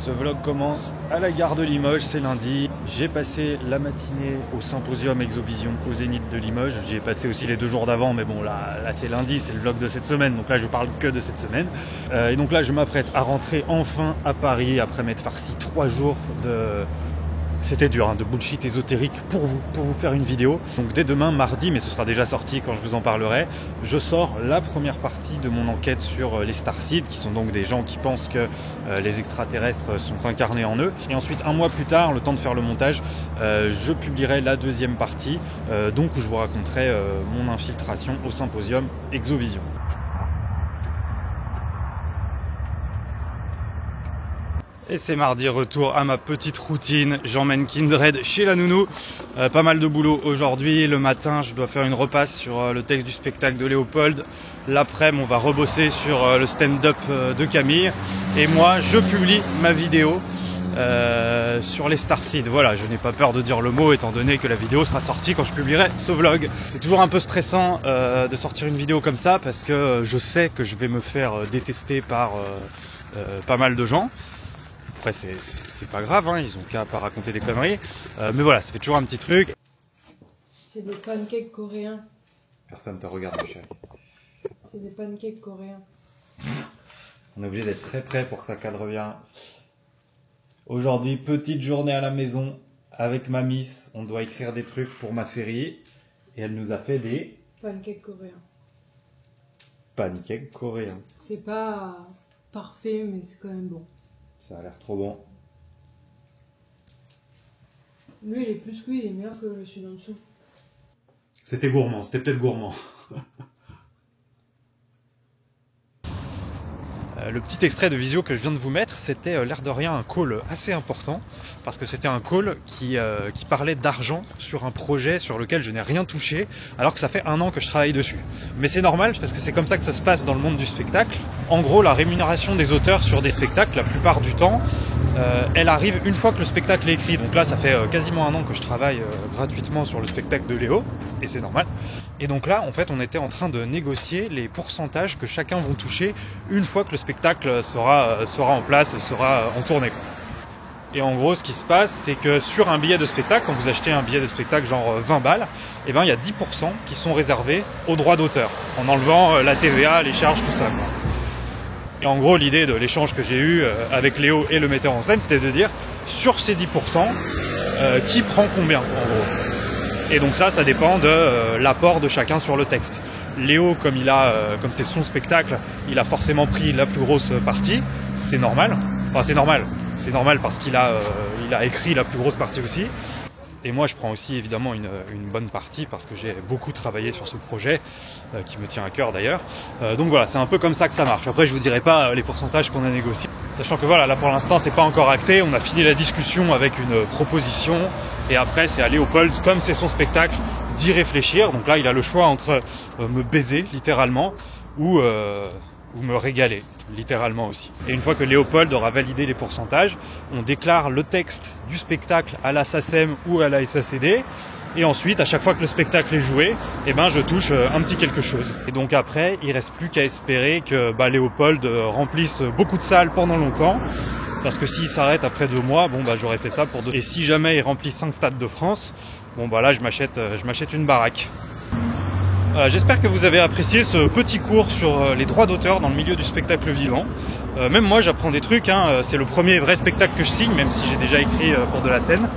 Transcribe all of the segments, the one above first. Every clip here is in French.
Ce vlog commence à la gare de Limoges, c'est lundi. J'ai passé la matinée au symposium Exovision au Zénith de Limoges. J'y ai passé aussi les 2 jours d'avant, mais bon là c'est lundi, c'est le vlog de cette semaine, donc là je parle que de cette semaine. Et donc là je m'apprête à rentrer enfin à Paris après m'être farci 3 jours de... C'était dur, hein, de bullshit ésotérique pour vous faire une vidéo. Donc dès demain, mardi, mais ce sera déjà sorti quand je vous en parlerai, je sors la première partie de mon enquête sur les Starseeds, qui sont donc des gens qui pensent que les extraterrestres sont incarnés en eux. Et ensuite, un mois plus tard, le temps de faire le montage, je publierai la deuxième partie, donc où je vous raconterai mon infiltration au symposium Exovision. Et c'est mardi, retour à ma petite routine. J'emmène Kindred chez la nounou. Pas mal de boulot aujourd'hui. Le matin, je dois faire une repasse sur le texte du spectacle de Léopold. L'après-midi, on va rebosser sur le stand-up de Camille. Et moi, je publie ma vidéo sur les Starseeds. Voilà, je n'ai pas peur de dire le mot étant donné que la vidéo sera sortie quand je publierai ce vlog. C'est toujours un peu stressant de sortir une vidéo comme ça parce que je sais que je vais me faire détester par pas mal de gens. Après c'est pas grave, hein, ils ont qu'à pas raconter des conneries. Mais voilà, ça fait toujours un petit truc. C'est des pancakes coréens. Personne te regarde, chérie. C'est des pancakes coréens. On est obligé d'être très près pour que ça cadre bien. Aujourd'hui, petite journée à la maison avec ma miss. On doit écrire des trucs pour ma série. Et elle nous a fait des... Pancakes coréens. Pancakes coréens. C'est pas parfait, mais c'est quand même bon. Ça a l'air trop bon. Lui, il est plus cuit, il est meilleur que celui d'en dessous. C'était gourmand, c'était peut-être gourmand. Le petit extrait de visio que je viens de vous mettre, c'était l'air de rien un call assez important, parce que c'était un call qui parlait d'argent sur un projet sur lequel je n'ai rien touché, alors que ça fait 1 an que je travaille dessus. Mais c'est normal, parce que c'est comme ça que ça se passe dans le monde du spectacle. En gros, la rémunération des auteurs sur des spectacles, la plupart du temps, elle arrive une fois que le spectacle est écrit. Donc là, ça fait quasiment 1 an que je travaille gratuitement sur le spectacle de Léo, et c'est normal. Et donc là, en fait, on était en train de négocier les pourcentages que chacun vont toucher une fois que le spectacle sera en place, sera en tournée. Et en gros, ce qui se passe, c'est que sur un billet de spectacle, quand vous achetez un billet de spectacle genre 20 balles, eh ben, il y a 10% qui sont réservés aux droits d'auteur, en enlevant la TVA, les charges, tout ça, quoi. Et en gros, l'idée de l'échange que j'ai eu avec Léo et le metteur en scène, c'était de dire, sur ces 10%, qui prend combien, en gros. Et donc ça dépend de l'apport de chacun sur le texte. Léo, comme c'est son spectacle, il a forcément pris la plus grosse partie. C'est normal. Enfin, c'est normal parce qu'il a écrit la plus grosse partie aussi. Et moi, je prends aussi évidemment une bonne partie parce que j'ai beaucoup travaillé sur ce projet, qui me tient à cœur d'ailleurs. Donc voilà, c'est un peu comme ça que ça marche. Après, je vous dirai pas les pourcentages qu'on a négociés. Sachant que voilà, là pour l'instant, c'est pas encore acté. On a fini la discussion avec une proposition. Et après, c'est à Léopold, comme c'est son spectacle, d'y réfléchir. Donc là, il a le choix entre me baiser, littéralement, ou me régaler, littéralement aussi. Et une fois que Léopold aura validé les pourcentages, on déclare le texte du spectacle à la SACEM ou à la SACD. Et ensuite, à chaque fois que le spectacle est joué, eh ben, je touche un petit quelque chose. Et donc après, il reste plus qu'à espérer que Léopold remplisse beaucoup de salles pendant longtemps. Parce que s'il s'arrête après 2 mois, bon j'aurais fait ça pour 2. Et si jamais il remplit 5 stades de France, bon là je m'achète une baraque. J'espère que vous avez apprécié ce petit cours sur les droits d'auteur dans le milieu du spectacle vivant. Même moi j'apprends des trucs, hein. C'est le premier vrai spectacle que je signe, même si j'ai déjà écrit pour de la scène.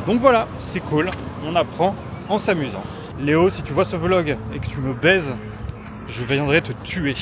Donc voilà, c'est cool, on apprend en s'amusant. Léo, si tu vois ce vlog et que tu me baises, je viendrai te tuer.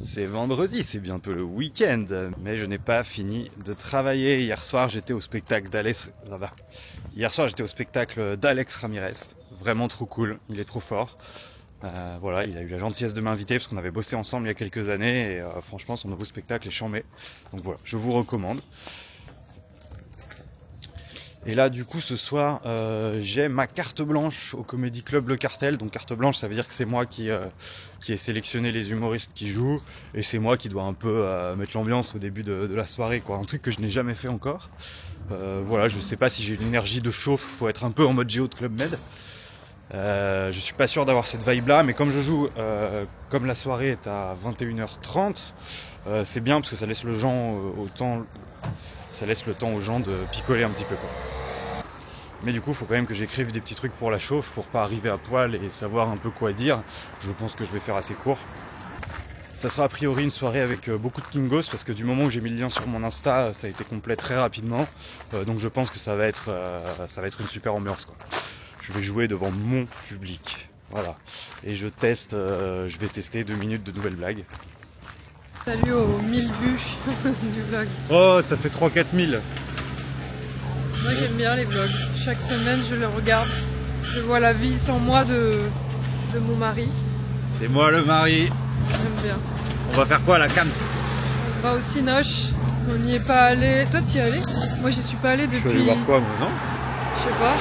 C'est vendredi, c'est bientôt le week-end, mais je n'ai pas fini de travailler. Hier soir, j'étais au spectacle d'Alex Ramirez. Vraiment trop cool, il est trop fort. Voilà, il a eu la gentillesse de m'inviter parce qu'on avait bossé ensemble il y a quelques années et franchement, son nouveau spectacle est chambé. Donc voilà, je vous recommande. Et là, du coup, ce soir, j'ai ma carte blanche au Comedy Club Le Cartel. Donc carte blanche, ça veut dire que c'est moi qui ai sélectionné les humoristes qui jouent. Et c'est moi qui dois un peu mettre l'ambiance au début de la soirée, quoi. Un truc que je n'ai jamais fait encore. Voilà, je sais pas si j'ai une énergie de chauffe, faut être un peu en mode Géo de Club Med. Je suis pas sûr d'avoir cette vibe là, mais comme je joue, comme la soirée est à 21h30, c'est bien parce que ça laisse le temps aux gens de picoler un petit peu quoi. Mais du coup, il faut quand même que j'écrive des petits trucs pour la chauffe, pour pas arriver à poil et savoir un peu quoi dire. Je pense que je vais faire assez court. Ça sera a priori une soirée avec beaucoup de Kingos, parce que du moment où j'ai mis le lien sur mon Insta, ça a été complet très rapidement. Donc je pense que ça va être une super ambiance, quoi. Je vais jouer devant mon public. Voilà. Et je vais tester 2 minutes de nouvelles blagues. Salut aux 1000 vues du vlog. Oh, ça fait 3-4 000. Moi j'aime bien les vlogs. Chaque semaine je les regarde. Je vois la vie sans moi de mon mari. C'est moi le mari. J'aime bien. On va faire quoi à la Cams? On va au Cinoche. On n'y est pas allé. Toi t'y es allé? Moi j'y suis pas allé depuis... Je suis allé voir quoi moi, non? Je sais pas.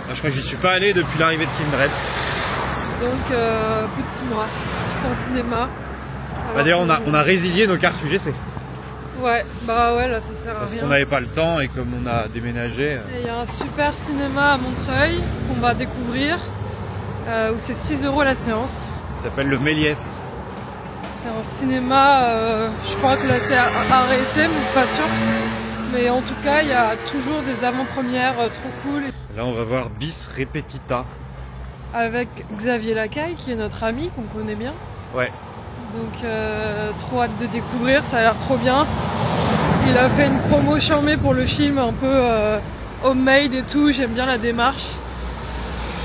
Ah, je crois que j'y suis pas allé depuis l'arrivée de Kindred. Donc plus de 6 mois. Sans cinéma. Bah d'ailleurs on a résilié nos cartes UGC. Ouais, bah ouais là ça sert à rien. Parce qu'on n'avait pas le temps et comme on a déménagé... Il y a un super cinéma à Montreuil qu'on va découvrir, où c'est 6 € la séance. Ça s'appelle le Méliès. C'est un cinéma, je crois que là c'est à RSM, je suis pas sûre. Mais en tout cas, il y a toujours des avant-premières trop cool. Là, on va voir Bis Repetita. Avec Xavier Lacaille, qui est notre ami, qu'on connaît bien. Ouais. Donc, trop hâte de découvrir, ça a l'air trop bien. Il a fait une promo charmée pour le film, un peu homemade et tout, j'aime bien la démarche.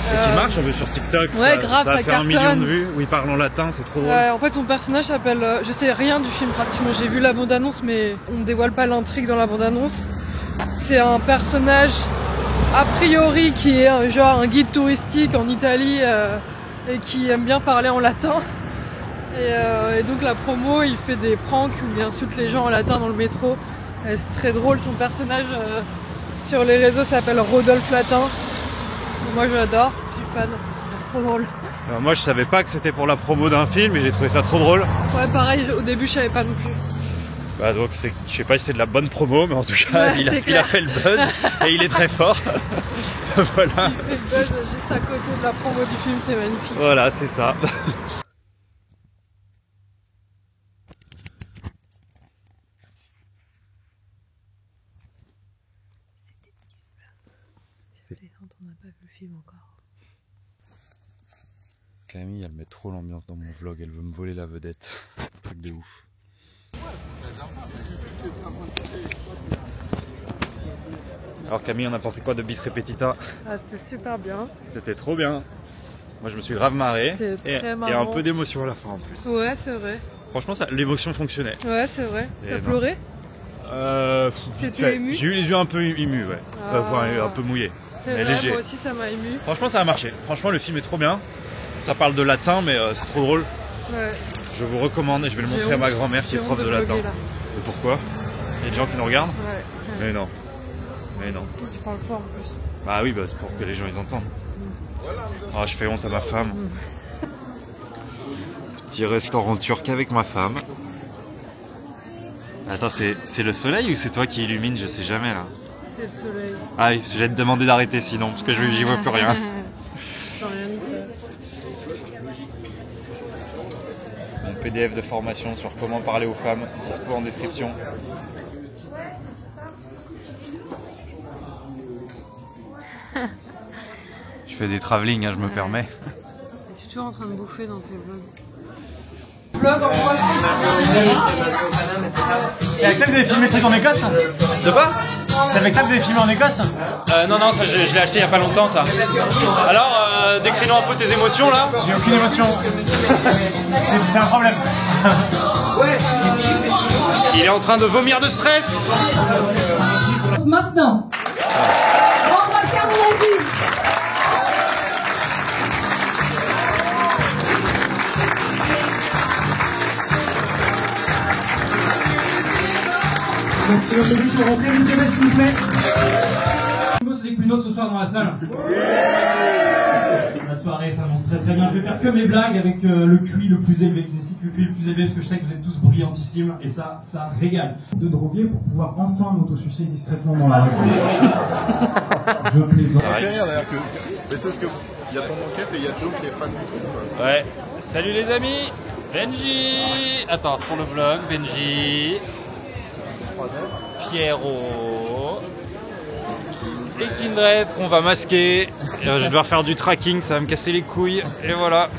Et qui marche un peu sur TikTok. Ouais, grave, ça fait cartonne. 1 million de vues, où il parle en latin, c'est trop drôle. Ouais, en fait, son personnage s'appelle... je sais rien du film pratiquement, j'ai vu la bande-annonce, mais on ne dévoile pas l'intrigue dans la bande-annonce. C'est un personnage, a priori, qui est un guide touristique en Italie et qui aime bien parler en latin. Et donc la promo, il fait des pranks où il insulte les gens en latin dans le métro. C'est très drôle, son personnage sur les réseaux s'appelle Rodolphe Latin. Moi je l'adore, je suis fan, c'est trop drôle. Alors moi je savais pas que c'était pour la promo d'un film et j'ai trouvé ça trop drôle. Ouais pareil, au début je savais pas non plus. Bah donc je sais pas si c'est de la bonne promo, mais en tout cas il a fait le buzz et il est très fort. Voilà. Il fait le buzz juste à côté de la promo du film, c'est magnifique. Voilà, c'est ça. On n'a pas vu le film encore. Camille, elle met trop l'ambiance dans mon vlog, elle veut me voler la vedette. Truc de ouf. Alors Camille, on a pensé quoi de Bis Repetita? Ah, c'était super bien. C'était trop bien. Moi je me suis grave marré. Et un peu d'émotion à la fin en plus. Ouais, c'est vrai. Franchement, l'émotion fonctionnait. Ouais, c'est vrai. T'as pleuré? T'étais ému? J'ai eu les yeux un peu émus, ouais. Enfin, un peu mouillés. C'est vrai, léger. Moi aussi ça m'a ému. Franchement, ça a marché. Franchement, le film est trop bien. Ça parle de latin, mais c'est trop drôle. Ouais. Je vous recommande et je vais le montrer à ma grand-mère qui est prof de latin. Et pourquoi? Il y a des gens qui nous regardent? Ouais. Mais non. Mais non. Si tu parles fort en plus. Bah oui, bah, c'est pour que les gens ils entendent. Oh, je fais honte à ma femme. Petit restaurant turc avec ma femme. Attends, c'est le soleil ou c'est toi qui illumine? Je sais jamais là. C'est le soleil. Ah oui, je vais te demander d'arrêter sinon, parce que j'y vois plus rien. Mon PDF de formation sur comment parler aux femmes, dispo en description. Je fais des travelling, hein, je me permets. Tu es toujours en train de bouffer dans tes vlogs. Vlog en quoi? C'est avec ça que vous avez filmé le truc en Écosse? De quoi? C'est avec ça que vous avez filmé en Écosse? Non, ça je l'ai acheté il y a pas longtemps ça. Alors, décris-nous un peu tes émotions là. J'ai aucune émotion. C'est un problème. Il est en train de vomir de stress. Maintenant. On va terminer la vie. C'est le public pour remplir une télé s'il vous plaît. C'est les Queenos ce soir dans la salle. La soirée s'annonce très bien. Je vais faire que mes blagues avec le QI le plus élevé, qui nécessite le QI le plus élevé parce que je sais que vous êtes tous brillantissimes et ça régale. De droguer pour pouvoir enfin m'autosucer discrètement dans la rue. Je plaisante. Ça fait rire d'ailleurs que Mais c'est ce que il y a ton enquête et il y a Joe qui est fan du truc. Ouais. Salut les amis. Benji. Attends, c'est pour le vlog. Benji. Pierrot. Et Kindred qu'on va masquer. Et je vais devoir faire du tracking, ça va me casser les couilles. Et voilà.